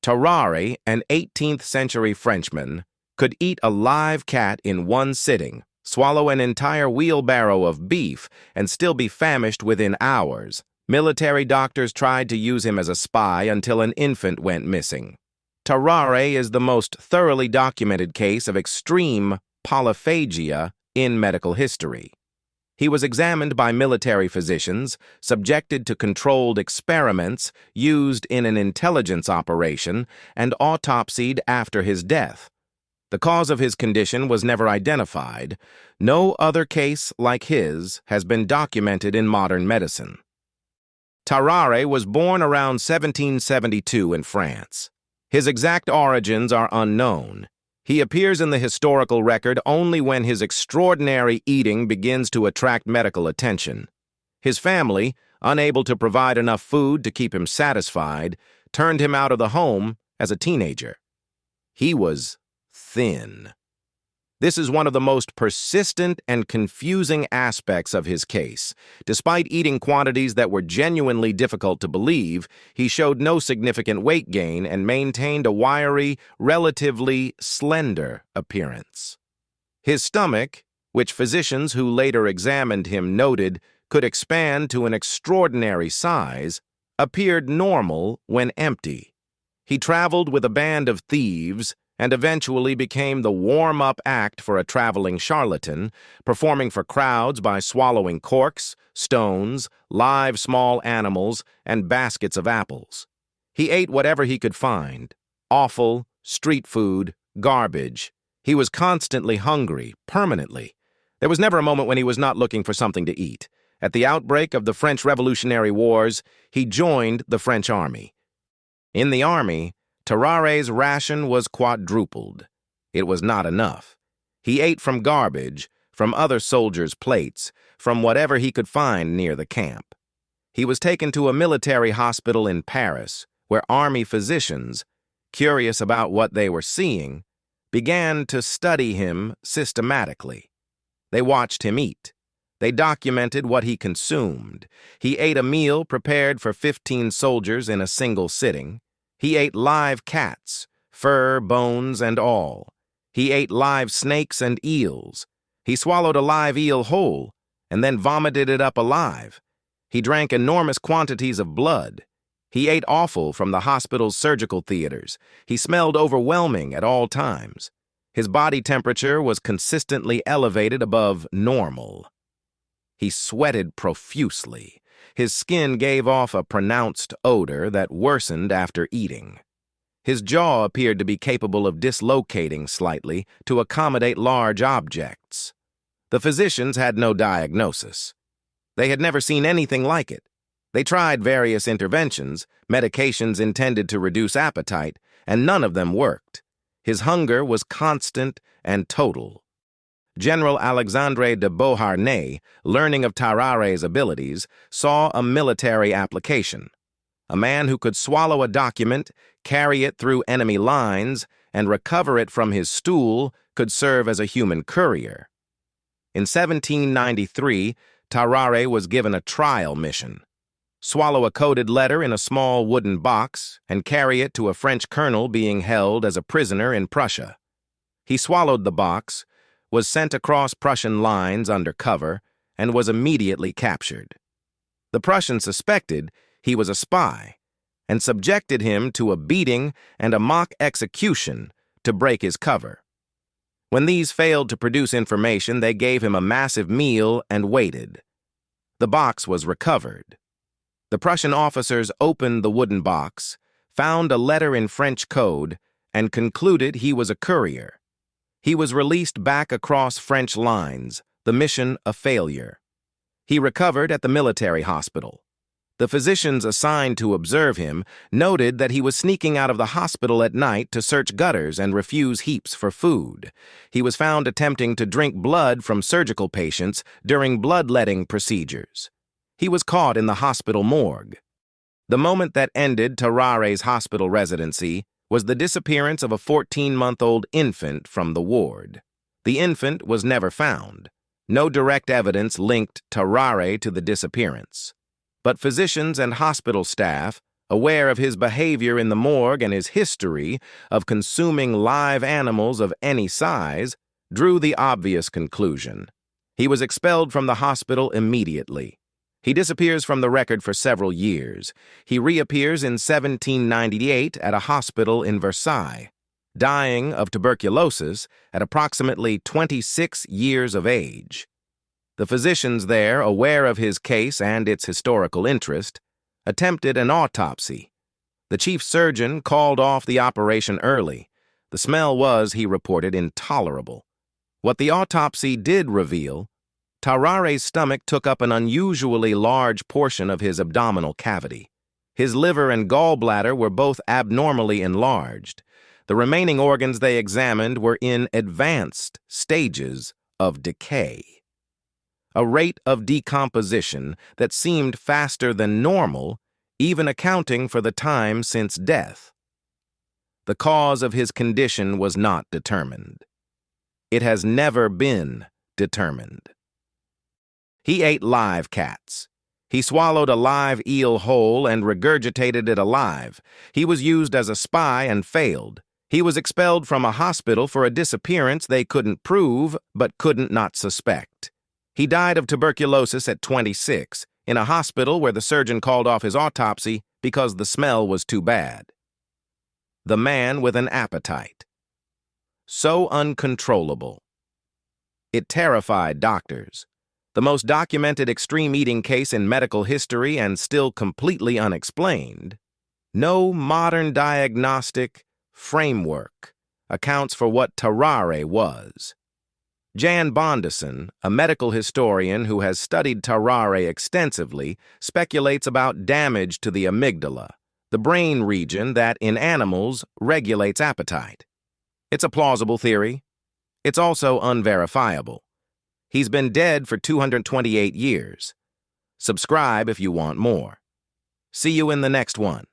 Tarrare, an 18th-century Frenchman, could eat a live cat in one sitting, swallow an entire wheelbarrow of beef, and still be famished within hours. Military doctors tried to use him as a spy until an infant went missing. Tarrare is the most thoroughly documented case of extreme polyphagia in medical history. He was examined by military physicians, subjected to controlled experiments used in an intelligence operation, and autopsied after his death. The cause of his condition was never identified. No other case like his has been documented in modern medicine. Tarrare was born around 1772 in France. His exact origins are unknown. He appears in the historical record only when his extraordinary eating begins to attract medical attention. His family, unable to provide enough food to keep him satisfied, turned him out of the home as a teenager. He was thin. This is one of the most persistent and confusing aspects of his case. Despite eating quantities that were genuinely difficult to believe, he showed no significant weight gain and maintained a wiry, relatively slender appearance. His stomach, which physicians who later examined him noted could expand to an extraordinary size, appeared normal when empty. He traveled with a band of thieves and eventually became the warm-up act for a traveling charlatan, performing for crowds by swallowing corks, stones, live small animals, and baskets of apples. He ate whatever he could find: offal, street food, garbage. He was constantly hungry, permanently. There was never a moment when he was not looking for something to eat. At the outbreak of the French Revolutionary Wars, he joined the French army. In the army, Tarrare's ration was quadrupled. It was not enough. He ate from garbage, from other soldiers' plates, from whatever he could find near the camp. He was taken to a military hospital in Paris, where army physicians, curious about what they were seeing, began to study him systematically. They watched him eat. They documented what he consumed. He ate a meal prepared for 15 soldiers in a single sitting. He ate live cats, fur, bones, and all. He ate live snakes and eels. He swallowed a live eel whole and then vomited it up alive. He drank enormous quantities of blood. He ate offal from the hospital's surgical theaters. He smelled overwhelming at all times. His body temperature was consistently elevated above normal. He sweated profusely. His skin gave off a pronounced odor that worsened after eating. His jaw appeared to be capable of dislocating slightly to accommodate large objects. The physicians had no diagnosis. They had never seen anything like it. They tried various interventions, medications intended to reduce appetite, and none of them worked. His hunger was constant and total. General Alexandre de Beauharnais, learning of Tarrare's abilities, saw a military application. A man who could swallow a document, carry it through enemy lines, and recover it from his stool could serve as a human courier. In 1793, Tarrare was given a trial mission: swallow a coded letter in a small wooden box and carry it to a French colonel being held as a prisoner in Prussia. He swallowed the box, was sent across Prussian lines under cover, and was immediately captured. The Prussians suspected he was a spy and subjected him to a beating and a mock execution to break his cover. When these failed to produce information, they gave him a massive meal and waited. The box was recovered. The Prussian officers opened the wooden box, found a letter in French code, and concluded he was a courier. He was released back across French lines, the mission a failure. He recovered at the military hospital. The physicians assigned to observe him noted that he was sneaking out of the hospital at night to search gutters and refuse heaps for food. He was found attempting to drink blood from surgical patients during bloodletting procedures. He was caught in the hospital morgue. The moment that ended Tarrare's hospital residency was the disappearance of a 14-month-old infant from the ward. The infant was never found. No direct evidence linked Tarrare to the disappearance. But physicians and hospital staff, aware of his behavior in the morgue and his history of consuming live animals of any size, drew the obvious conclusion. He was expelled from the hospital immediately. He disappears from the record for several years. He reappears in 1798 at a hospital in Versailles, dying of tuberculosis at approximately 26 years of age. The physicians there, aware of his case and its historical interest, attempted an autopsy. The chief surgeon called off the operation early. The smell was, he reported, intolerable. What the autopsy did reveal, Tarrare's stomach took up an unusually large portion of his abdominal cavity. His liver and gallbladder were both abnormally enlarged. The remaining organs they examined were in advanced stages of decay. A rate of decomposition that seemed faster than normal, even accounting for the time since death. The cause of his condition was not determined. It has never been determined. He ate live cats. He swallowed a live eel whole and regurgitated it alive. He was used as a spy and failed. He was expelled from a hospital for a disappearance they couldn't prove but couldn't not suspect. He died of tuberculosis at 26, in a hospital where the surgeon called off his autopsy because the smell was too bad. The man with an appetite. So uncontrollable. It terrified doctors. The most documented extreme eating case in medical history and still completely unexplained. No modern diagnostic framework accounts for what Tarrare was. Jan Bondison, a medical historian who has studied Tarrare extensively, speculates about damage to the amygdala, the brain region that, in animals, regulates appetite. It's a plausible theory. It's also unverifiable. He's been dead for 228 years. Subscribe if you want more. See you in the next one.